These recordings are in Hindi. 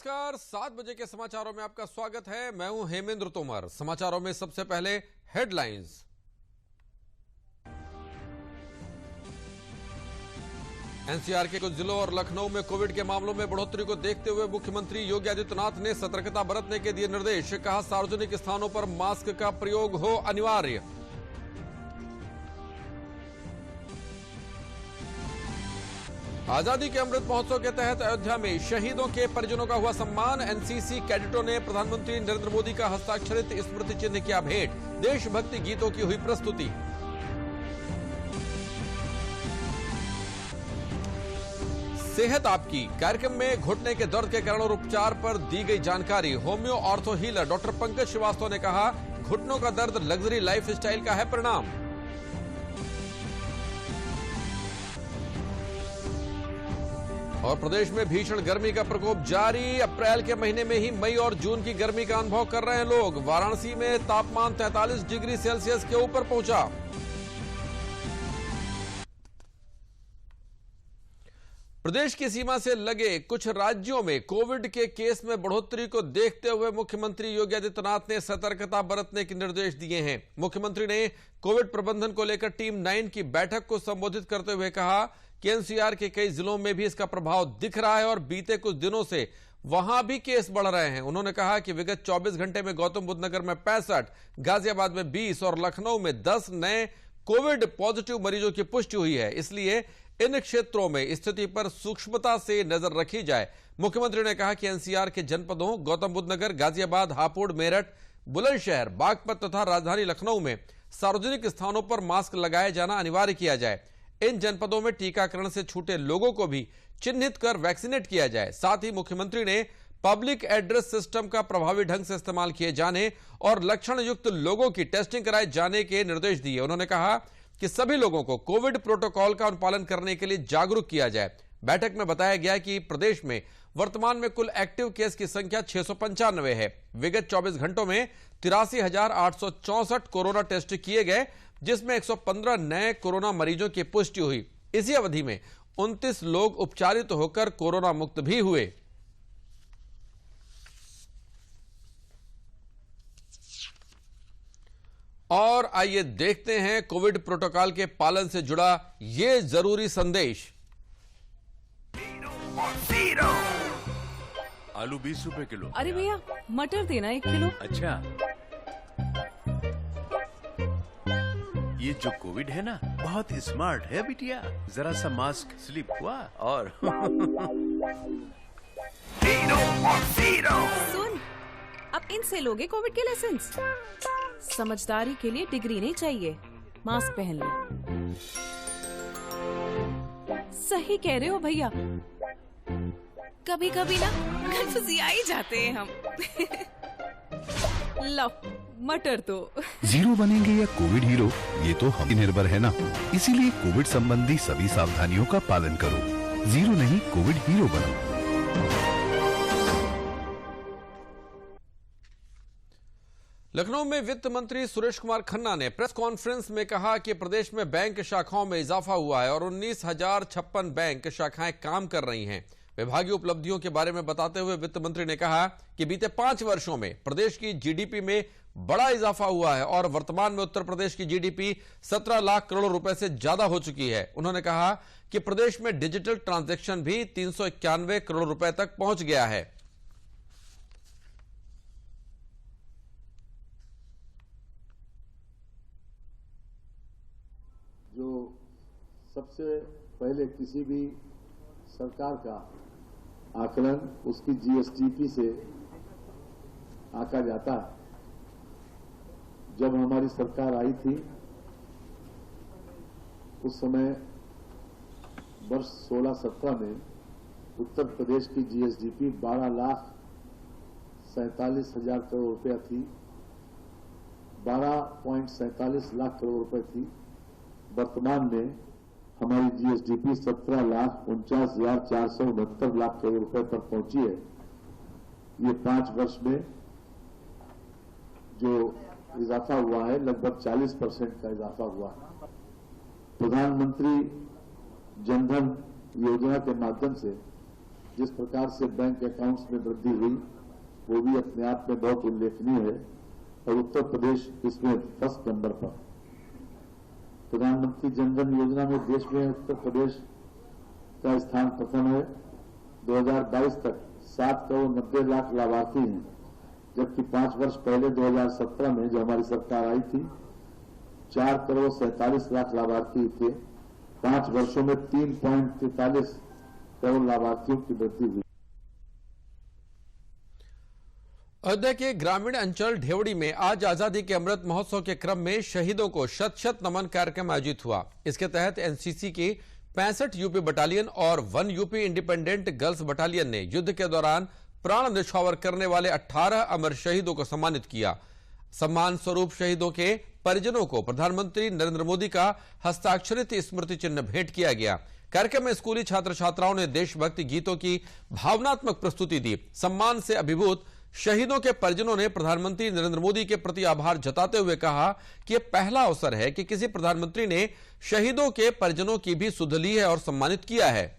नमस्कार, 7 बजे के समाचारों में आपका स्वागत है। मैं हूं हेमेंद्र तोमर। समाचारों में सबसे पहले हेडलाइंस। एनसीआर के कुछ जिलों और लखनऊ में कोविड के मामलों में बढ़ोतरी को देखते हुए मुख्यमंत्री योगी आदित्यनाथ ने सतर्कता बरतने के दिए निर्देश। कहा, सार्वजनिक स्थानों पर मास्क का प्रयोग हो अनिवार्य। आजादी के अमृत महोत्सव के तहत अयोध्या में शहीदों के परिजनों का हुआ सम्मान। एनसीसी कैडेटों ने प्रधानमंत्री नरेंद्र मोदी का हस्ताक्षरित स्मृति चिन्ह किया भेंट। देशभक्ति गीतों की हुई प्रस्तुति। सेहत आपकी कार्यक्रम में घुटने के दर्द के कारण और उपचार पर दी गई जानकारी। Homeo ortho healer doctor Pankaj Srivastava ने कहा, घुटनों का दर्द लग्जरी लाइफ स्टाइल का है परिणाम। और प्रदेश में भीषण गर्मी का प्रकोप जारी। अप्रैल के महीने में ही मई और जून की गर्मी का अनुभव कर रहे हैं लोग। वाराणसी में तापमान 43 डिग्री सेल्सियस के ऊपर पहुंचा। प्रदेश की सीमा से लगे कुछ राज्यों में कोविड के केस में बढ़ोतरी को देखते हुए मुख्यमंत्री योगी आदित्यनाथ ने सतर्कता बरतने के निर्देश दिए हैं। मुख्यमंत्री ने कोविड प्रबंधन को लेकर टीम 9 की बैठक को संबोधित करते हुए कहा कि एनसीआर के कई जिलों में भी इसका प्रभाव दिख रहा है और बीते कुछ दिनों से वहां भी केस बढ़ रहे हैं। उन्होंने कहा कि विगत 24 घंटे में गौतम बुद्ध नगर में 65, गाजियाबाद में 20 और लखनऊ में 10 नए कोविड पॉजिटिव मरीजों की पुष्टि हुई है। इसलिए इन क्षेत्रों में स्थिति पर सूक्ष्मता से नजर रखी जाए। मुख्यमंत्री ने कहा कि एनसीआर के जनपदों गौतम बुद्ध नगर, गाजियाबाद, हापुड़, मेरठ, बुलंदशहर, बागपत तथा राजधानी लखनऊ में सार्वजनिक स्थानों पर मास्क लगाए जाना अनिवार्य किया जाए। इन जनपदों में टीकाकरण से छूटे लोगों को भी चिन्हित कर वैक्सीनेट किया जाए। साथ ही मुख्यमंत्री ने पब्लिक एड्रेस सिस्टम का प्रभावी ढंग से इस्तेमाल किए जाने और लक्षण युक्त लोगों की टेस्टिंग कराए जाने के निर्देश दिए। उन्होंने कहा कि सभी लोगों को कोविड प्रोटोकॉल का अनुपालन करने के लिए जागरूक किया जाए। बैठक में बताया गया कि प्रदेश में वर्तमान में कुल एक्टिव केस की संख्या 695 है। विगत 24 घंटों में 83,864 कोरोना टेस्ट किए गए, जिसमें 115 नए कोरोना मरीजों की पुष्टि हुई। इसी अवधि में 29 लोग उपचारित होकर कोरोना मुक्त भी हुए। और आइए देखते हैं कोविड प्रोटोकॉल के पालन से जुड़ा ये जरूरी संदेश। आलू 20 रुपए किलो। अरे भैया, मटर देना 1 किलो। अच्छा, ये जो कोविड है ना, बहुत स्मार्ट है बिटिया। जरा सा मास्क स्लिप हुआ और सुन, अब इनसे लोगे कोविड के लेसन। समझदारी के लिए डिग्री नहीं चाहिए, मास्क पहन लो। सही कह रहे हो भैया, कभी कभी ना कंफ्यूज आ ही जाते हैं हम। लो मटर तो। जीरो बनेंगे या कोविड हीरो, ये तो हम ही निर्भर है ना। इसीलिए कोविड संबंधी सभी सावधानियों का पालन करो। जीरो नहीं, कोविड हीरो बनो। लखनऊ में वित्त मंत्री सुरेश कुमार खन्ना ने प्रेस कॉन्फ्रेंस में कहा कि प्रदेश में बैंक शाखाओं में इजाफा हुआ है और 19,056 बैंक शाखाएं काम कर रही हैं। विभागीय उपलब्धियों के बारे में बताते हुए वित्त मंत्री ने कहा कि बीते 5 वर्षों में प्रदेश की जीडीपी में बड़ा इजाफा हुआ है और वर्तमान में उत्तर प्रदेश की जीडीपी 17 लाख करोड़ रुपए से ज्यादा हो चुकी है। उन्होंने कहा कि प्रदेश में डिजिटल ट्रांजैक्शन भी 391 करोड़ रुपए तक पहुंच गया है। जो सबसे पहले किसी भी सरकार का आकलन उसकी जीएसटीपी से आंका जाता है। जब हमारी सरकार आई थी उस समय वर्ष 16-17 में उत्तर प्रदेश की जीएसडीपी 12,47,000 करोड़ रुपया थी, 12.47 लाख करोड़ रुपए थी। वर्तमान में हमारी जीएसडीपी 17,49,469 लाख करोड़ रुपए पर पहुंची है। ये 5 वर्ष में जो इजाफा हुआ है लगभग 40% का इजाफा हुआ है। प्रधानमंत्री जनधन योजना के माध्यम से जिस प्रकार से बैंक अकाउंट्स में वृद्धि हुई वो भी अपने आप में बहुत उल्लेखनीय है और उत्तर प्रदेश इसमें फर्स्ट नंबर पर। प्रधानमंत्री जन धन योजना में देश में उत्तर प्रदेश का स्थान प्रथम है। 2022 तक 7 करोड़ 90 लाख लाभार्थी हैं, जबकि 5 वर्ष पहले 2017 में जो हमारी सरकार आई थी 4 करोड़ 47 लाख लाभार्थी थे। 5 वर्षों में 3.43 करोड़ लाभार्थियों की वृद्धि हुई। अयोध्या के ग्रामीण अंचल ढेवड़ी में आज आजादी के अमृत महोत्सव के क्रम में शहीदों को शत शत नमन कार्यक्रम आयोजित हुआ। इसके तहत एनसीसी की 65 यूपी बटालियन और 1 यूपी इंडिपेंडेंट गर्ल्स बटालियन ने युद्ध के दौरान प्राण न्यौछावर करने वाले 18 अमर शहीदों को सम्मानित किया। सम्मान स्वरूप शहीदों के परिजनों को प्रधानमंत्री नरेंद्र मोदी का हस्ताक्षरित स्मृति चिन्ह भेंट किया गया। कार्यक्रम में स्कूली छात्र छात्राओं ने देशभक्ति गीतों की भावनात्मक प्रस्तुति दी। सम्मान से अभिभूत शहीदों के परिजनों ने प्रधानमंत्री नरेंद्र मोदी के प्रति आभार जताते हुए कहा कि यह पहला अवसर है कि किसी प्रधानमंत्री ने शहीदों के परिजनों की भी सुध ली है और सम्मानित किया है।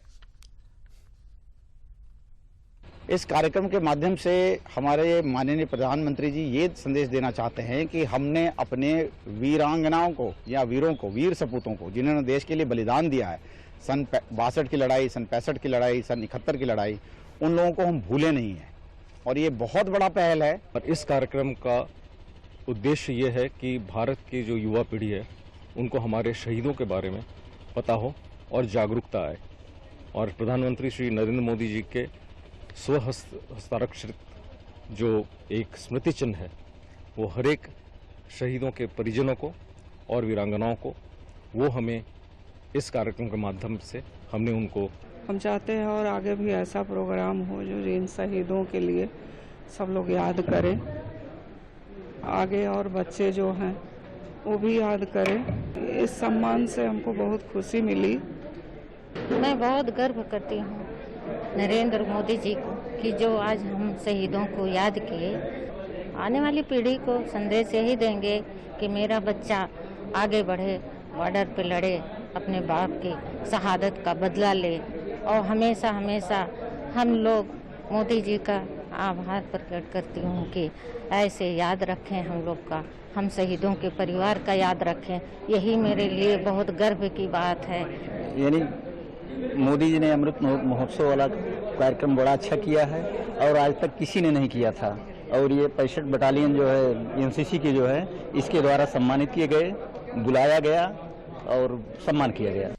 इस कार्यक्रम के माध्यम से हमारे माननीय प्रधानमंत्री जी ये संदेश देना चाहते हैं कि हमने अपने वीरांगनाओं को या वीरों को, वीर सपूतों को, जिन्होंने देश के लिए बलिदान दिया है, सन 62 की लड़ाई, सन 65 की लड़ाई, सन 71 की लड़ाई, उन लोगों को हम भूले नहीं हैं और ये बहुत बड़ा पहल है। और इस कार्यक्रम का उद्देश्य ये है कि भारत की जो युवा पीढ़ी है उनको हमारे शहीदों के बारे में पता हो और जागरूकता आए और प्रधानमंत्री श्री नरेंद्र मोदी जी के हस्ताक्षरित जो एक स्मृति चिन्ह है वो हर एक शहीदों के परिजनों को और वीरांगनाओं को वो हमें इस कार्यक्रम के माध्यम से हमने उनको हम चाहते हैं और आगे भी ऐसा प्रोग्राम हो जो इन शहीदों के लिए सब लोग याद करें, आगे और बच्चे जो हैं वो भी याद करें। इस सम्मान से हमको बहुत खुशी मिली। मैं बहुत गर्व करती हूँ नरेंद्र मोदी जी को कि जो आज हम शहीदों को याद किए। आने वाली पीढ़ी को संदेश यही देंगे कि मेरा बच्चा आगे बढ़े, बॉर्डर पे लड़े, अपने बाप की शहादत का बदला ले और हमेशा हमेशा हम लोग मोदी जी का आभार प्रकट करती हूँ कि ऐसे याद रखें हम लोग का, हम शहीदों के परिवार का याद रखें। यही मेरे लिए बहुत गर्व की बात है। यानी मोदी जी ने अमृत महोत्सव वाला कार्यक्रम बड़ा अच्छा किया है और आज तक किसी ने नहीं किया था और ये 65 बटालियन जो है एनसीसी की जो है इसके द्वारा सम्मानित किए गए, बुलाया गया और सम्मान किया गया।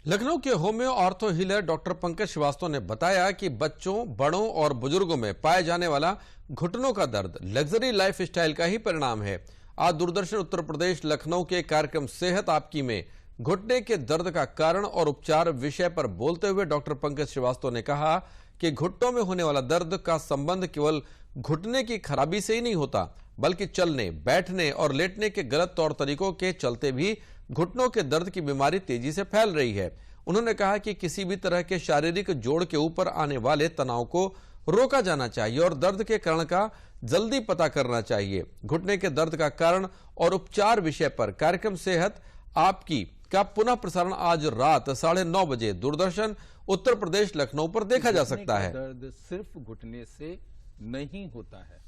लखनऊ के homeo ortho healer doctor Pankaj Srivastava ने बताया कि बच्चों, बड़ों और बुजुर्गों में पाए जाने वाला घुटनों का दर्द लग्जरी लाइफ स्टाइल का ही परिणाम है। आज दूरदर्शन उत्तर प्रदेश लखनऊ के कार्यक्रम सेहत आपकी में घुटने के दर्द का कारण और उपचार विषय पर बोलते हुए डॉक्टर पंकज श्रीवास्तव ने कहा कि घुटनों में होने वाला दर्द का संबंध केवल घुटने की खराबी से ही नहीं होता, बल्कि चलने, बैठने और लेटने के गलत तौर तरीकों के चलते भी घुटनों के दर्द की बीमारी तेजी से फैल रही है। उन्होंने कहा कि किसी भी तरह के शारीरिक जोड़ के ऊपर आने वाले तनाव को रोका जाना चाहिए और दर्द के कारण का जल्दी पता करना चाहिए। घुटने के दर्द का कारण और उपचार विषय पर कार्यक्रम सेहत आपकी का पुनः प्रसारण आज रात 9:30 बजे दूरदर्शन उत्तर प्रदेश लखनऊ पर देखा जा सकता है। दर्द सिर्फ घुटने से नहीं होता है।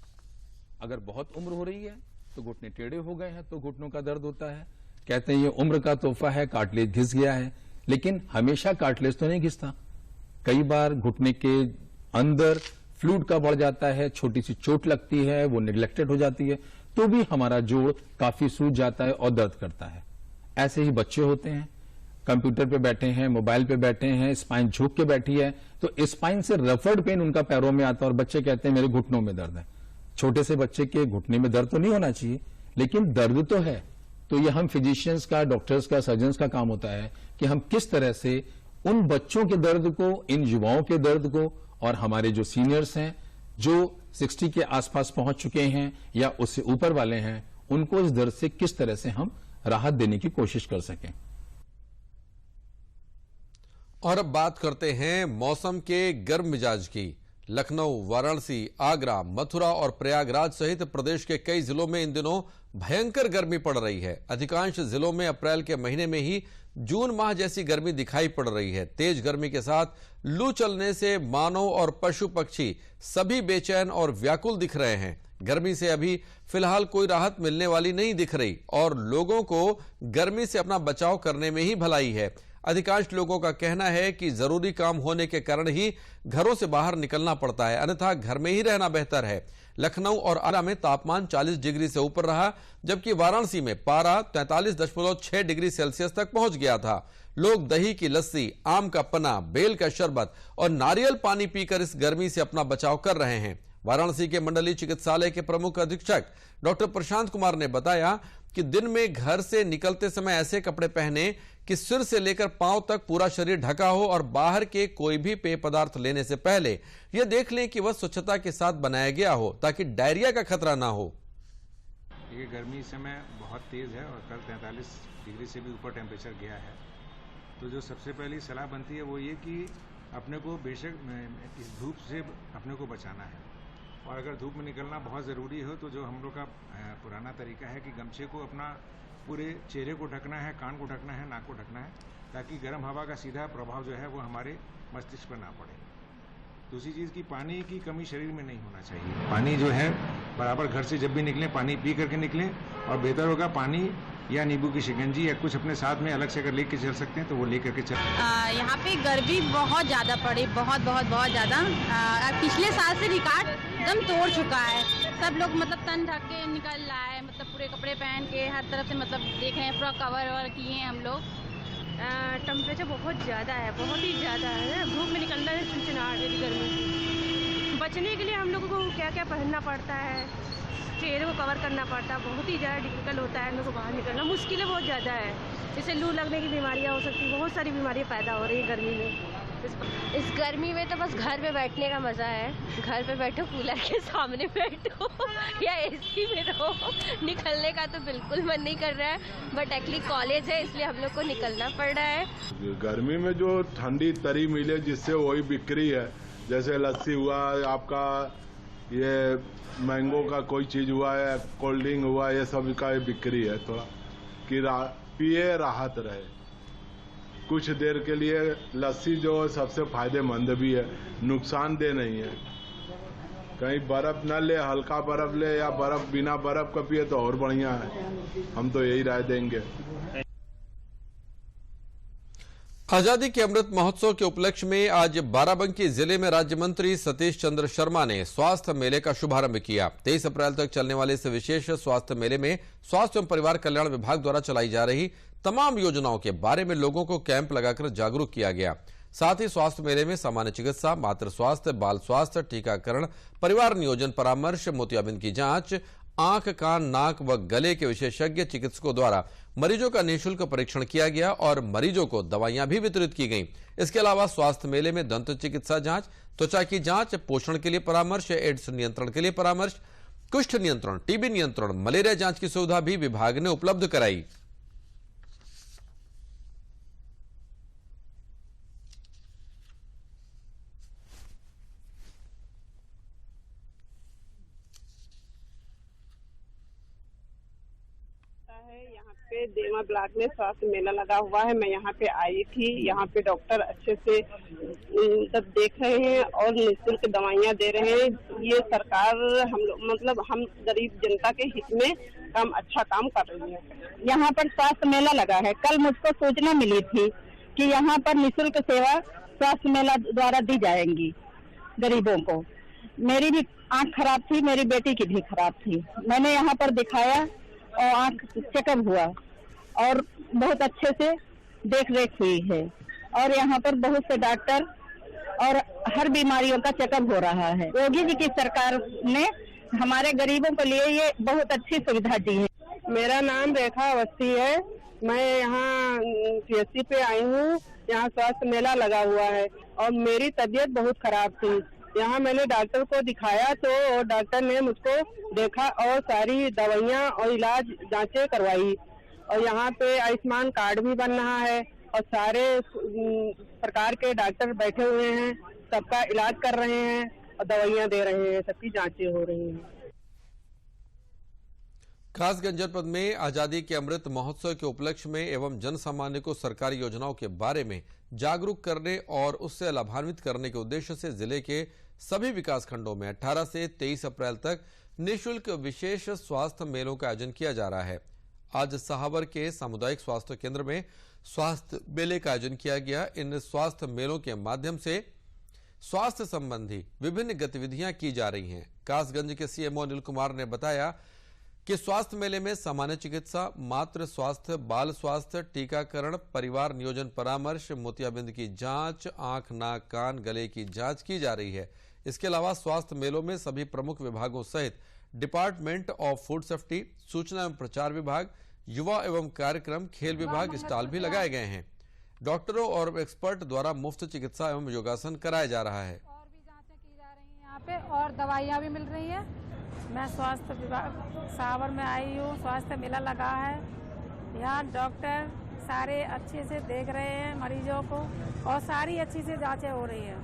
अगर बहुत उम्र हो रही है तो घुटने टेढ़े हो गए हैं तो घुटनों का दर्द होता है। कहते हैं ये उम्र का तोहफा है, कार्टिलेज घिस गया है, लेकिन हमेशा कार्टिलेज तो नहीं घिसता। कई बार घुटने के अंदर फ्लूइड का बढ़ जाता है, छोटी सी चोट लगती है, वो निगलेक्टेड हो जाती है, तो भी हमारा जोड़ काफी सूज जाता है और दर्द करता है। ऐसे ही बच्चे होते हैं, कंप्यूटर पे बैठे हैं, मोबाइल पे बैठे हैं, स्पाइन झुक के बैठी है तो स्पाइन से रफर्ड पेन उनका पैरों में आता है और बच्चे कहते हैं मेरे घुटनों में दर्द है। छोटे से बच्चे के घुटने में दर्द तो नहीं होना चाहिए, लेकिन दर्द तो है। तो ये हम फिजिशियंस का, डॉक्टर्स का, सर्जन्स का काम होता है कि हम किस तरह से उन बच्चों के दर्द को, इन युवाओं के दर्द को और हमारे जो सीनियर्स हैं जो 60 के आसपास पहुंच चुके हैं या उससे ऊपर वाले हैं, उनको इस दर्द से किस तरह से हम राहत देने की कोशिश कर सकें। और अब बात करते हैं मौसम के गर्म मिजाज की। लखनऊ, वाराणसी, आगरा, मथुरा और प्रयागराज सहित प्रदेश के कई जिलों में इन दिनों भयंकर गर्मी पड़ रही है। अधिकांश जिलों में अप्रैल के महीने में ही जून माह जैसी गर्मी दिखाई पड़ रही है। तेज गर्मी के साथ लू चलने से मानव और पशु पक्षी सभी बेचैन और व्याकुल दिख रहे हैं। गर्मी से अभी फिलहाल कोई राहत मिलने वाली नहीं दिख रही और लोगों को गर्मी से अपना बचाव करने में ही भलाई है। अधिकांश लोगों का कहना है कि जरूरी काम होने के कारण ही घरों से बाहर निकलना पड़ता है, अन्यथा घर में ही रहना बेहतर है। लखनऊ और आरा में तापमान 40 डिग्री से ऊपर रहा, जबकि वाराणसी में पारा 43.6 डिग्री सेल्सियस तक पहुंच गया था। लोग दही की लस्सी, आम का पन्ना, बेल का शरबत और नारियल पानी पीकर इस गर्मी से अपना बचाव कर रहे हैं। वाराणसी के मंडलीय चिकित्सालय के प्रमुख अधीक्षक डॉक्टर प्रशांत कुमार ने बताया कि दिन में घर से निकलते समय ऐसे कपड़े पहने कि सिर से लेकर पांव तक पूरा शरीर ढका हो और बाहर के कोई भी पेय पदार्थ लेने से पहले यह देख लें कि वह स्वच्छता के साथ बनाया गया हो, ताकि डायरिया का खतरा ना हो। ये गर्मी इस समय बहुत तेज है और कल 43 डिग्री से भी ऊपर टेम्परेचर गया है। तो जो सबसे पहली सलाह बनती है वो ये कि अपने को बेशक इस धूप से अपने को बचाना है, और अगर धूप में निकलना बहुत ज़रूरी हो तो जो हम लोग का पुराना तरीका है कि गमछे को अपना पूरे चेहरे को ढकना है, कान को ढकना है, नाक को ढकना है, ताकि गर्म हवा का सीधा प्रभाव जो है वो हमारे मस्तिष्क पर ना पड़े। दूसरी चीज़ की पानी की कमी शरीर में नहीं होना चाहिए। पानी जो है बराबर घर से जब भी निकलें पानी पी करके निकलें, और बेहतर होगा पानी या नींबू की शिकंजी या कुछ अपने साथ में अलग से अगर लेके चल सकते हैं तो वो लेकर के चल। यहाँ पे गर्मी बहुत ज़्यादा पड़ी, बहुत ज़्यादा। पिछले साल से रिकॉर्ड एकदम तोड़ चुका है। सब लोग मतलब तन ढक के निकल रहा है, मतलब पूरे कपड़े पहन के हर तरफ से मतलब देख रहे हैं, पूरा कवर ववर किए हैं हम लोग। टेम्परेचर बहुत ज़्यादा है, बहुत ही ज़्यादा है। धूप में निकलना है चिंचिनाहट है गर्मी से बचने के लिए हम लोगों को क्या क्या पहनना पड़ता है, चेहरे को कवर करना पड़ता है, बहुत ही ज़्यादा डिफिकल्ट होता है हम लोग को बाहर निकलना, मुश्किलें बहुत ज़्यादा है। जैसे लू लगने की बीमारियाँ हो सकती है, बहुत सारी बीमारियाँ पैदा हो रही है गर्मी में। इस गर्मी में तो बस घर पे बैठने का मज़ा है। घर पे बैठो, कूलर के सामने बैठो या एसी में रहो। निकलने का तो बिल्कुल मन नहीं कर रहा है, बट एक्चुअली कॉलेज है इसलिए हम लोग को निकलना पड़ रहा है। गर्मी में जो ठंडी तरी मिले जिससे वही बिक्री है, जैसे लस्सी हुआ, आपका ये मैंगो का कोई चीज हुआ है, कोल्ड ड्रिंक हुआ, ये सब का बिक्री है। थोड़ा कि पिए राहत रहे कुछ देर के लिए। लस्सी जो सबसे फायदेमंद भी है, नुकसानदेह नहीं है। कहीं बर्फ न ले, हल्का बर्फ ले, या बर्फ बिना बर्फ का पिए तो और बढ़िया है। हम तो यही राय देंगे। आजादी के अमृत महोत्सव के उपलक्ष्य में आज बाराबंकी जिले में राज्य मंत्री सतीश चंद्र शर्मा ने स्वास्थ्य मेले का शुभारंभ किया। 23 अप्रैल तक चलने वाले इस विशेष स्वास्थ्य मेले में स्वास्थ्य एवं परिवार कल्याण विभाग द्वारा चलाई जा रही तमाम योजनाओं के बारे में लोगों को कैंप लगाकर जागरूक किया गया। साथ ही स्वास्थ्य मेले में सामान्य चिकित्सा, मातृ स्वास्थ्य, बाल स्वास्थ्य, टीकाकरण, परिवार नियोजन परामर्श, मोतियाबिंद की जांच, आंख, कान, नाक व गले के विशेषज्ञ चिकित्सकों द्वारा मरीजों का निःशुल्क परीक्षण किया गया और मरीजों को दवाइयां भी वितरित की गईं। इसके अलावा स्वास्थ्य मेले में दंत चिकित्सा जांच, त्वचा की जांच, पोषण के लिए परामर्श, एड्स नियंत्रण के लिए परामर्श, कुष्ठ नियंत्रण, टीबी नियंत्रण, मलेरिया जांच की सुविधा भी विभाग ने उपलब्ध कराई। देवा ब्लॉक में स्वास्थ्य मेला लगा हुआ है। मैं यहाँ पे आई थी। यहाँ पे डॉक्टर अच्छे से सब देख रहे हैं और निःशुल्क दवाइयाँ दे रहे हैं। ये सरकार हम लोग मतलब हम गरीब जनता के हित में अच्छा काम कर रही है। यहाँ पर स्वास्थ्य मेला लगा है। कल मुझको सूचना मिली थी कि यहाँ पर निःशुल्क सेवा स्वास्थ्य मेला द्वारा दी जाएंगी गरीबों को। मेरी भी आँख खराब थी, मेरी बेटी की भी खराब थी। मैंने यहाँ पर दिखाया और आँख चेकअप हुआ और बहुत अच्छे से देख रेख हुई है। और यहाँ पर बहुत से डॉक्टर और हर बीमारियों का चेकअप हो रहा है। योगी जी की सरकार ने हमारे गरीबों के लिए ये बहुत अच्छी सुविधा दी है। मेरा नाम रेखा अवस्थी है। मैं यहाँ CSC पे आई हूँ। यहाँ स्वास्थ्य मेला लगा हुआ है और मेरी तबीयत बहुत खराब थी। यहाँ मैंने डॉक्टर को दिखाया तो डॉक्टर ने मुझको देखा और सारी दवाइयाँ और इलाज जांचें करवाई। और यहाँ पे आयुष्मान कार्ड भी बन रहा है और सारे प्रकार के डॉक्टर बैठे हुए हैं, सबका इलाज कर रहे हैं और दवाइयाँ दे रहे हैं, सबकी जांचें हो रही हैं। कासगंज जनपद में आजादी के अमृत महोत्सव के उपलक्ष्य में एवं जन सामान्य को सरकारी योजनाओं के बारे में जागरूक करने और उससे लाभान्वित करने के उद्देश्य से जिले के सभी विकास खंडों में 18 से 23 अप्रैल तक निःशुल्क विशेष स्वास्थ्य मेलों का आयोजन किया जा रहा है। आज सहावर के सामुदायिक स्वास्थ्य केंद्र में स्वास्थ्य मेले का आयोजन किया गया। इन स्वास्थ्य मेलों के माध्यम से स्वास्थ्य संबंधी विभिन्न गतिविधियां की जा रही हैं। कासगंज के सीएमओ अनिल कुमार ने बताया कि स्वास्थ्य मेले में सामान्य चिकित्सा, मातृ स्वास्थ्य, बाल स्वास्थ्य, टीकाकरण, परिवार नियोजन परामर्श, मोतियाबिंद की जांच, आंख, नाक, कान, गले की जांच की जा रही है। इसके अलावा स्वास्थ्य मेलों में सभी प्रमुख विभागों सहित डिपार्टमेंट ऑफ फूड सेफ्टी, सूचना एवं प्रचार विभाग, युवा एवं कार्यक्रम, खेल विभाग स्टॉल भी लगाए गए हैं। डॉक्टरों और एक्सपर्ट द्वारा मुफ्त चिकित्सा एवं योगासन कराया जा रहा है। और भी जांचें की जा रही हैं यहाँ पे और दवाइयाँ भी मिल रही है। मैं स्वास्थ्य विभाग सावर में आई हूँ। स्वास्थ्य मेला लगा है। यहाँ डॉक्टर सारे अच्छे से देख रहे हैं मरीजों को और सारी अच्छी से जांचें हो रही हैं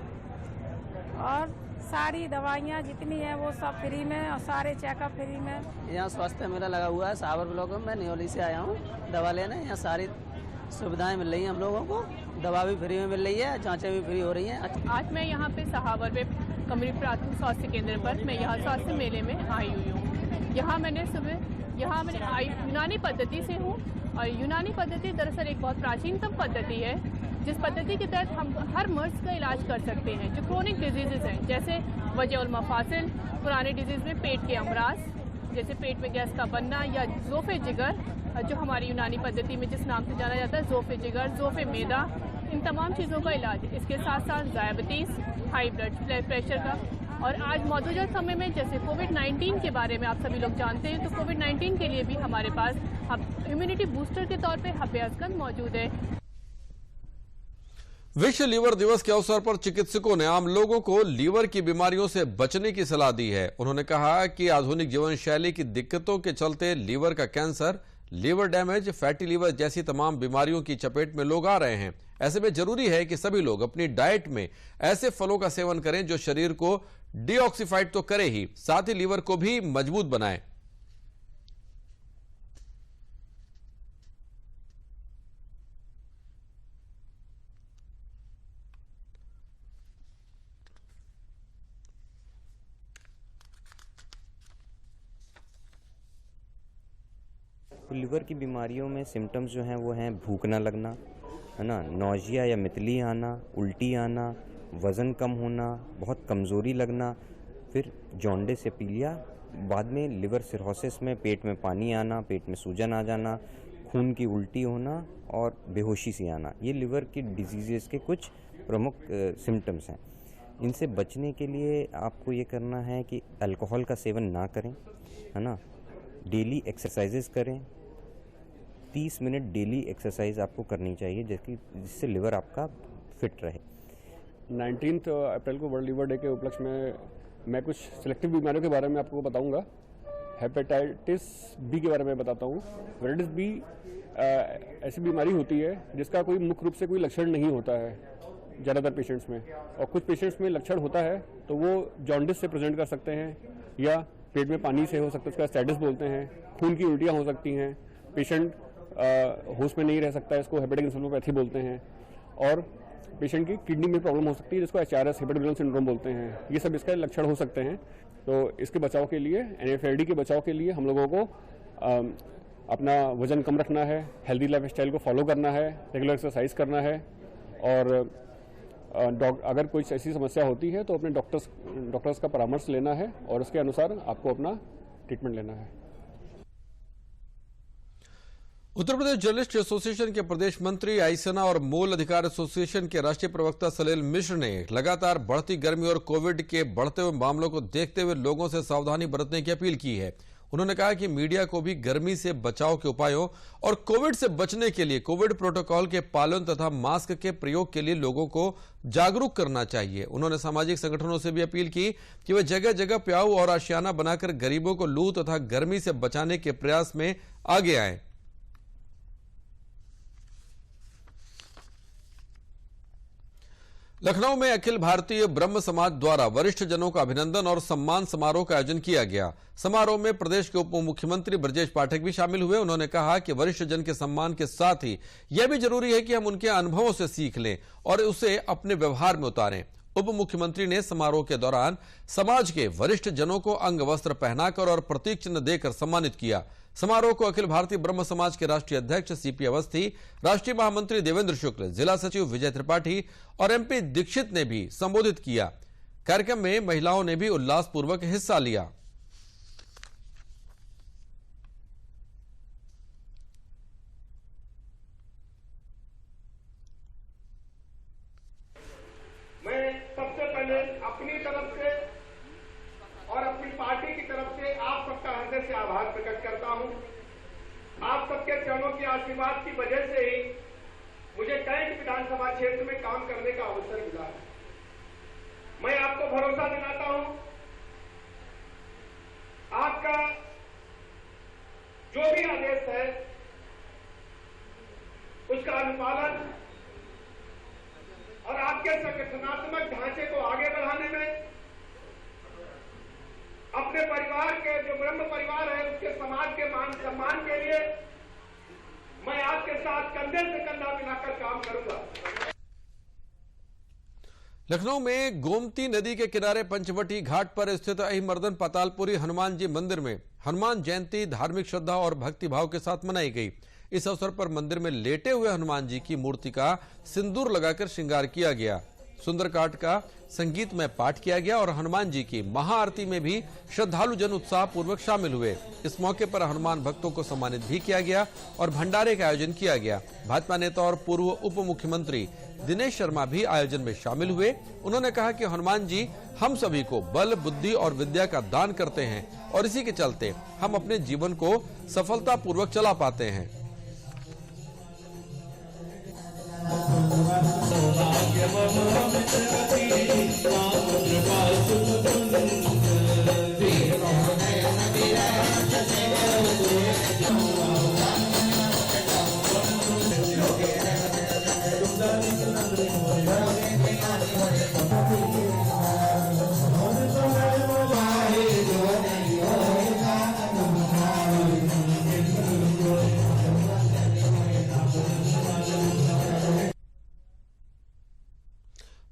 और सारी दवाइयाँ जितनी हैं वो सब फ्री में और सारे चेकअप फ्री में। यहाँ स्वास्थ्य मेला लगा हुआ है सावर ब्लॉक में। मैं न्योली से आया हूँ दवा लेने। यहाँ सारी सुविधाएं मिल रही हैं हम लोगों को। दवा भी फ्री में मिल रही है, जांचें भी फ्री हो रही हैं। आज मैं यहाँ पे सहावर में कमरी प्राथमिक स्वास्थ्य केंद्र पर मैं यहाँ स्वास्थ्य मेले में आई हुई हूँ। यहाँ मैंने यूनानी पद्धति से हूँ और यूनानी पद्धति दरअसल एक बहुत प्राचीनतम पद्धति है जिस पद्धति के तहत हम हर मर्ज का इलाज कर सकते हैं जो क्रोनिक डिजीजेज हैं, जैसे वजह मफासिल, पुराने डिजीज में पेट के अमराज, जैसे पेट में गैस का बनना, या जोफे जिगर जो हमारी यूनानी पद्धति में जिस नाम से जाना जाता है, जोफे जिगर, जोफे मैदा, इन तमाम चीज़ों का इलाज। इसके साथ साथ डायबिटीज़, हाई ब्लड प्रेशर का। और आज मौजूदा समय में जैसे कोविड-19 के बारे में आप सभी लोग जानते हैं, तो कोविड-19 के लिए भी हमारे पास इम्यूनिटी बूस्टर के तौर पे हब्यास्कंद मौजूद है। विश्व लीवर दिवस के अवसर पर चिकित्सकों ने आम लोगों को लीवर की बीमारियों से बचने की सलाह दी है। उन्होंने कहा कि आधुनिक जीवन शैली की दिक्कतों के चलते लीवर का cancer, liver damage, fatty liver जैसी तमाम बीमारियों की चपेट में लोग आ रहे हैं। ऐसे में जरूरी है कि सभी लोग अपनी डाइट में ऐसे फलों का सेवन करें जो शरीर को डिऑक्सीफाइड तो करे ही, साथ ही लीवर को भी मजबूत बनाए। लीवर की बीमारियों में सिम्टम्स जो हैं वो हैं भूख ना लगना, है ना, नौजिया या मितली आना, उल्टी आना, वज़न कम होना, बहुत कमज़ोरी लगना, फिर जॉन्डिस या पीलिया, बाद में लिवर सिरोसिस में पेट में पानी आना, पेट में सूजन आ जाना, खून की उल्टी होना और बेहोशी सी आना। ये लिवर की डिजीज़ के कुछ प्रमुख सिम्टम्स हैं। इनसे बचने के लिए आपको ये करना है कि अल्कोहल का सेवन ना करें, है ना, डेली एक्सरसाइजेस करें। 30 मिनट डेली एक्सरसाइज आपको करनी चाहिए जिससे लिवर आपका फिट रहे। 19 अप्रैल को वर्ल्ड लिवर डे के उपलक्ष्य में मैं कुछ सिलेक्टिव बीमारियों के बारे में आपको बताऊंगा। हेपेटाइटिस बी के बारे में बताता हूँ। हेपेटाइटिस बी ऐसी बीमारी होती है जिसका कोई मुख्य रूप से कोई लक्षण नहीं होता है ज़्यादातर पेशेंट्स में, और कुछ पेशेंट्स में लक्षण होता है तो वो जॉन्डिस से प्रेजेंट कर सकते हैं या पेट में पानी से हो सकता है, उसका स्टेटिस बोलते हैं। खून की उल्टियाँ हो सकती हैं, पेशेंट होश में नहीं रह सकता है, इसको हेपेटिक एन्सेफेलोपैथी बोलते हैं। और पेशेंट की किडनी में प्रॉब्लम हो सकती है जिसको HRS हेपेटिक रीनल सिंड्रोम बोलते हैं। ये सब इसका लक्षण हो सकते हैं। तो इसके बचाव के लिए, NFID के बचाव के लिए हम लोगों को अपना वजन कम रखना है, हेल्दी लाइफ स्टाइल को फॉलो करना है, रेगुलर एक्सरसाइज करना है, और अगर कोई ऐसी समस्या होती है तो अपने डॉक्टर्स का परामर्श लेना है और उसके अनुसार आपको अपना ट्रीटमेंट लेना है। उत्तर प्रदेश जर्नलिस्ट एसोसिएशन के प्रदेश मंत्री, आईसेना और मूल अधिकार एसोसिएशन के राष्ट्रीय प्रवक्ता सलील मिश्र ने लगातार बढ़ती गर्मी और कोविड के बढ़ते हुए मामलों को देखते हुए लोगों से सावधानी बरतने की अपील की है। उन्होंने कहा कि मीडिया को भी गर्मी से बचाव के उपायों और कोविड से बचने के लिए कोविड प्रोटोकॉल के पालन तथा मास्क के प्रयोग के लिए लोगों को जागरूक करना चाहिए। उन्होंने सामाजिक संगठनों से भी अपील की कि वे जगह जगह प्याऊ और आशियाना बनाकर गरीबों को लू तथा गर्मी से बचाने के प्रयास में आगे आए। लखनऊ में अखिल भारतीय ब्रह्म समाज द्वारा वरिष्ठ जनों का अभिनंदन और सम्मान समारोह का आयोजन किया गया। समारोह में प्रदेश के उप मुख्यमंत्री ब्रजेश पाठक भी शामिल हुए। उन्होंने कहा कि वरिष्ठ जन के सम्मान के साथ ही यह भी जरूरी है कि हम उनके अनुभवों से सीख लें और उसे अपने व्यवहार में उतारें। उप मुख्यमंत्री ने समारोह के दौरान समाज के वरिष्ठ जनों को अंग वस्त्र पहनाकर और प्रतीक चिन्ह देकर सम्मानित किया। समारोह को अखिल भारतीय ब्रह्म समाज के राष्ट्रीय अध्यक्ष सीपी अवस्थी, राष्ट्रीय महामंत्री देवेंद्र शुक्ल, जिला सचिव विजय त्रिपाठी और एमपी दीक्षित ने भी संबोधित किया। कार्यक्रम में महिलाओं ने भी उल्लासपूर्वक हिस्सा लिया। मैं सबसे पहले अपनी तरफ से और अपनी पार्टी की तरफ से आप सबका हृदय से आभार प्रकट करता हूं। आप सबके चरणों की आशीर्वाद की वजह से ही मुझे कैंट विधानसभा क्षेत्र में काम करने का अवसर मिला है। मैं आपको भरोसा दिलाता हूं, आपका जो भी आदेश है उसका अनुपालन और आपके संगठनात्मक ढांचे को आगे बढ़ाने में, अपने परिवार के जो ब्रह्म परिवार है उसके समाज के मान सम्मान के लिए मैं आपके साथ कंधे से कंधा मिलाकर काम करूंगा। लखनऊ में गोमती नदी के किनारे पंचवटी घाट पर स्थित अहिमर्दन पातालपुरी हनुमान जी मंदिर में हनुमान जयंती धार्मिक श्रद्धा और भक्ति भाव के साथ मनाई गई। इस अवसर पर मंदिर में लेटे हुए हनुमान जी की मूर्ति का सिंदूर लगाकर श्रृंगार किया गया। सुंदरकांड का संगीतमय पाठ किया गया और हनुमान जी की महाआरती में भी श्रद्धालु जन उत्साह पूर्वक शामिल हुए। इस मौके पर हनुमान भक्तों को सम्मानित भी किया गया और भंडारे का आयोजन किया गया। भाजपा नेता और पूर्व उप मुख्यमंत्री दिनेश शर्मा भी आयोजन में शामिल हुए। उन्होंने कहा कि हनुमान जी हम सभी को बल, बुद्धि और विद्या का दान करते हैं और इसी के चलते हम अपने जीवन को सफलतापूर्वक चला पाते हैं।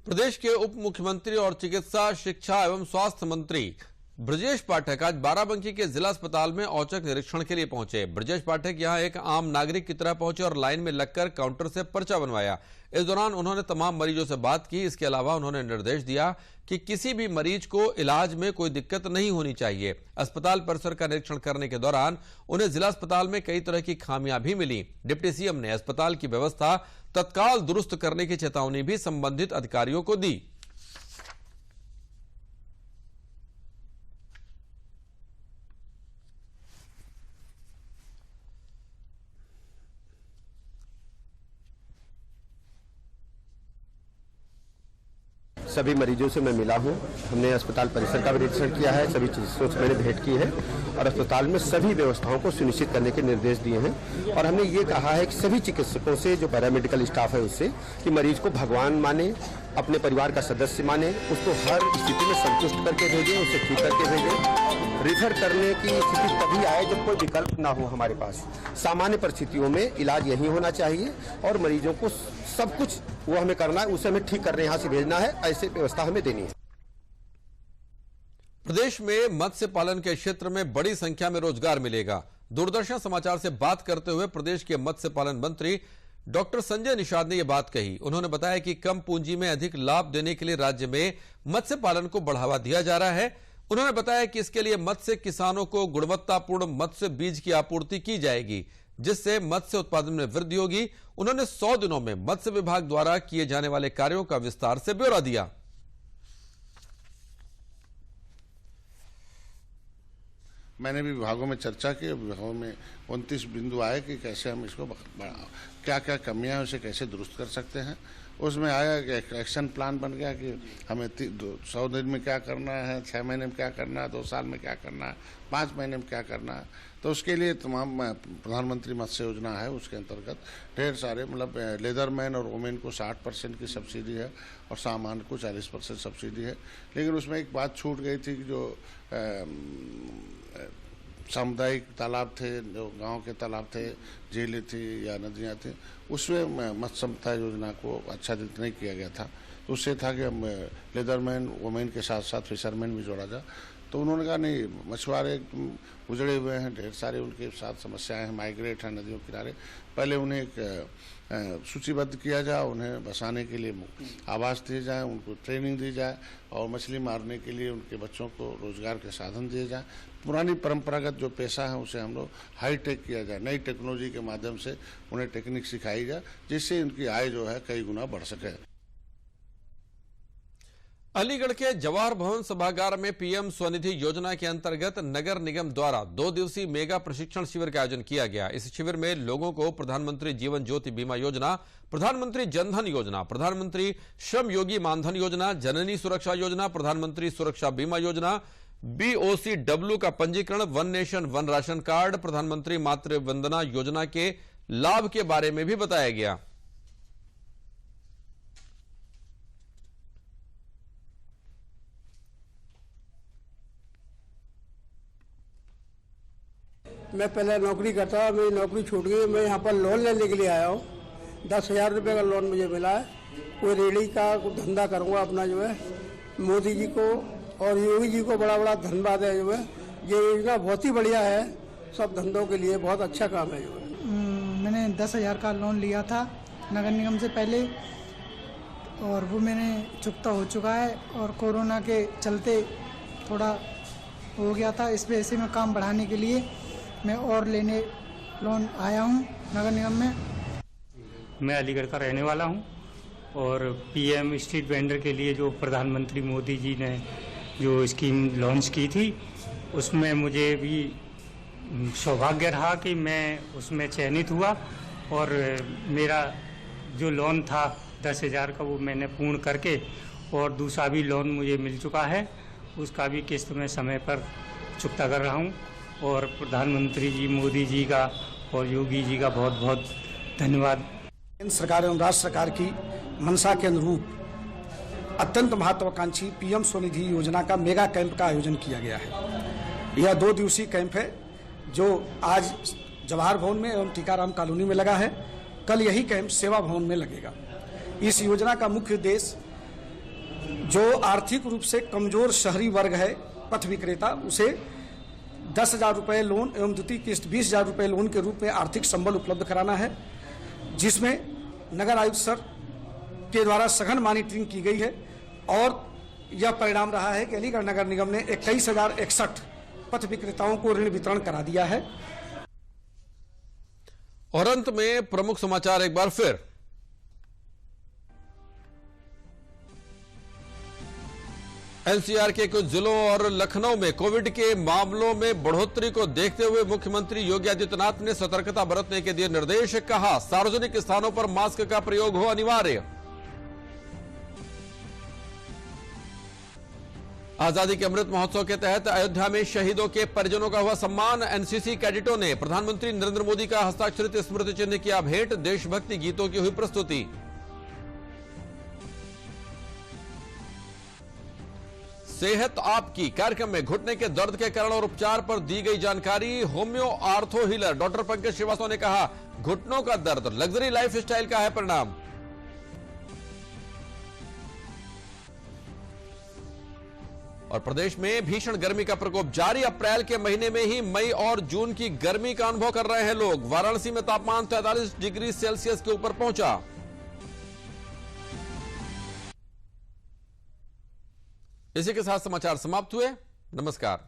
प्रदेश के उप मुख्यमंत्री और चिकित्सा, शिक्षा एवं स्वास्थ्य मंत्री ब्रजेश पाठक आज बाराबंकी के जिला अस्पताल में औचक निरीक्षण के लिए पहुंचे। ब्रजेश पाठक यहां एक आम नागरिक की तरह पहुंचे और लाइन में लगकर काउंटर से पर्चा बनवाया। इस दौरान उन्होंने तमाम मरीजों से बात की। इसके अलावा उन्होंने निर्देश दिया कि किसी भी मरीज को इलाज में कोई दिक्कत नहीं होनी चाहिए। अस्पताल परिसर का निरीक्षण करने के दौरान उन्हें जिला अस्पताल में कई तरह की खामियां भी मिली। डिप्टी सीएम ने अस्पताल की व्यवस्था तत्काल दुरुस्त करने की चेतावनी भी संबंधित अधिकारियों को दी। सभी मरीजों से मैं मिला हूं। हमने अस्पताल परिसर का भी निरीक्षण किया है, सभी चिकित्सकों से मैंने भेंट की है और अस्पताल में सभी व्यवस्थाओं को सुनिश्चित करने के निर्देश दिए हैं। और हमने ये कहा है कि सभी चिकित्सकों से, जो पैरामेडिकल स्टाफ है उससे, कि मरीज को भगवान माने, अपने परिवार का सदस्य माने, उसको हर स्थिति में संतुष्ट करके भेजें, उसे ठीक करके भेजें। रिफर करने की स्थिति तभी आए जब कोई विकल्प ना हो हमारे पास। सामान्य परिस्थितियों में इलाज यही होना चाहिए और मरीजों को सब कुछ वो हमें करना है, उसे हमें ठीक करने यहाँ से भेजना है, ऐसे व्यवस्था हमें देनी है। प्रदेश में मत्स्य पालन के क्षेत्र में बड़ी संख्या में रोजगार मिलेगा। दूरदर्शन समाचार से बात करते हुए प्रदेश के मत्स्य पालन मंत्री डॉक्टर संजय निषाद ने यह बात कही। उन्होंने बताया कि कम पूंजी में अधिक लाभ देने के लिए राज्य में मत्स्य पालन को बढ़ावा दिया जा रहा है। उन्होंने बताया कि इसके लिए मत्स्य किसानों को गुणवत्तापूर्ण मत्स्य बीज की आपूर्ति की जाएगी, जिससे मत्स्य उत्पादन में वृद्धि होगी। उन्होंने 100 दिनों में मत्स्य विभाग द्वारा किए जाने वाले कार्यों का विस्तार से ब्यौरा दिया। मैंने भी विभागों में चर्चा की। विभागों में 29 बिंदु आए कि कैसे हम इसको क्या क्या कमियां हैं उसे कैसे दुरुस्त कर सकते हैं। उसमें आया कि एक एक्शन प्लान बन गया कि हमें 100 दिन में क्या करना है, 6 महीने में क्या करना है, 2 साल में क्या करना है, 5 महीने में क्या करना है। तो उसके लिए तमाम प्रधानमंत्री मत्स्य योजना है, उसके अंतर्गत ढेर सारे मतलब लेदरमैन और वोमेन को 60% की सब्सिडी है और सामान को 40% सब्सिडी है। लेकिन उसमें एक बात छूट गई थी कि जो सामुदायिक तालाब थे, जो गांव के तालाब थे, झीलें थी या नदियां थी, उसमें मत्स्य संपदा योजना को आच्छादित नहीं किया गया था। तो उससे था कि हम लेदरमैन वोमेन के साथ साथ फिशरमैन भी जोड़ा जाए। तो उन्होंने कहा नहीं, मछुआरे उजड़े हुए हैं, ढेर सारे उनके साथ समस्याएं हैं, माइग्रेट हैं नदियों किनारे, पहले उन्हें एक सूचीबद्ध किया जाए, उन्हें बसाने के लिए आवास दिए जाए, उनको ट्रेनिंग दी जाए और मछली मारने के लिए उनके बच्चों को रोजगार के साधन दिए जाए। पुरानी परंपरागत जो पेशा है उसे हम लोग हाईटेक किया जाए, नई टेक्नोलॉजी के माध्यम से उन्हें टेक्निक सिखाई जाए, जिससे उनकी आय जो है कई गुना बढ़ सके। अलीगढ़ के जवाहर भवन सभागार में पीएम स्वनिधि योजना के अंतर्गत नगर निगम द्वारा 2 दिवसीय मेगा प्रशिक्षण शिविर का आयोजन किया गया। इस शिविर में लोगों को प्रधानमंत्री जीवन ज्योति बीमा योजना, प्रधानमंत्री जनधन योजना, प्रधानमंत्री श्रम योगी मानधन योजना, जननी सुरक्षा योजना, प्रधानमंत्री सुरक्षा बीमा योजना, BOCW का पंजीकरण, one nation one ration card, प्रधानमंत्री मातृ वंदना योजना के लाभ के बारे में भी बताया गया। मैं पहले नौकरी करता था, मेरी नौकरी छूट गई, मैं यहाँ पर लोन लेने के लिए आया हूँ। 10,000 रुपये का लोन मुझे मिला है। कोई रेहड़ी का धंधा करूँगा अपना जो है। मोदी जी को और योगी जी को बड़ा बड़ा धन्यवाद है। जो है ये योजना बहुत ही बढ़िया है, सब धंधों के लिए बहुत अच्छा काम है। जो है मैंने 10,000 का लोन लिया था नगर निगम से पहले, और वो मैंने चुकता हो चुका है, और कोरोना के चलते थोड़ा हो गया था, इस वजह से मैं काम बढ़ाने के लिए मैं और लेने लोन आया हूँ नगर निगम में। मैं अलीगढ़ का रहने वाला हूँ और पीएम स्ट्रीट वेंडर के लिए जो प्रधानमंत्री मोदी जी ने जो स्कीम लॉन्च की थी, उसमें मुझे भी सौभाग्य रहा कि मैं उसमें चयनित हुआ और मेरा जो लोन था 10,000 का वो मैंने पूर्ण करके और दूसरा भी लोन मुझे मिल चुका है, उसका भी किस्त में समय पर चुकता कर रहा हूँ। और प्रधानमंत्री जी मोदी जी का और योगी जी का बहुत बहुत धन्यवाद। केंद्र सरकार एवं राज्य सरकार की मंशा के अनुरूप अत्यंत महत्वाकांक्षी पीएम स्वनिधि योजना का मेगा कैंप का आयोजन किया गया है। यह 2 दिवसीय कैंप है जो आज जवाहर भवन में एवं टीकाराम कॉलोनी में लगा है। कल यही कैंप सेवा भवन में लगेगा। इस योजना का मुख्य उद्देश्य जो आर्थिक रूप से कमजोर शहरी वर्ग है, पथ विक्रेता, उसे 10,000 रुपये लोन एवं द्वितीय किस्त 20,000 रुपये लोन के रूप में आर्थिक संबल उपलब्ध कराना है, जिसमें नगर आयुक्त सर के द्वारा सघन मॉनिटरिंग की गई है और यह परिणाम रहा है कि अलीगढ़ नगर निगम ने 21,061 पथ विक्रेताओं को ऋण वितरण करा दिया है। और अंत में प्रमुख समाचार एक बार फिर। एनसीआर के कुछ जिलों और लखनऊ में कोविड के मामलों में बढ़ोतरी को देखते हुए मुख्यमंत्री योगी आदित्यनाथ ने सतर्कता बरतने के दिए निर्देश। कहा, सार्वजनिक स्थानों पर मास्क का प्रयोग हो अनिवार्य। आजादी के अमृत महोत्सव के तहत अयोध्या में शहीदों के परिजनों का हुआ सम्मान। एनसीसी कैडेटों ने प्रधानमंत्री नरेंद्र मोदी का हस्ताक्षरित स्मृति चिन्ह किया भेंट। देशभक्ति गीतों की हुई प्रस्तुति। सेहत आपकी कार्यक्रम में घुटने के दर्द के कारण और उपचार पर दी गई जानकारी। Homeo ortho healer doctor Pankaj Srivastava ने कहा, घुटनों का दर्द लग्जरी लाइफ स्टाइल का है परिणाम। और प्रदेश में भीषण गर्मी का प्रकोप जारी। अप्रैल के महीने में ही मई और जून की गर्मी का अनुभव कर रहे हैं लोग। वाराणसी में तापमान 43 डिग्री सेल्सियस के ऊपर पहुंचा। इसी के साथ समाचार समाप्त हुए। नमस्कार।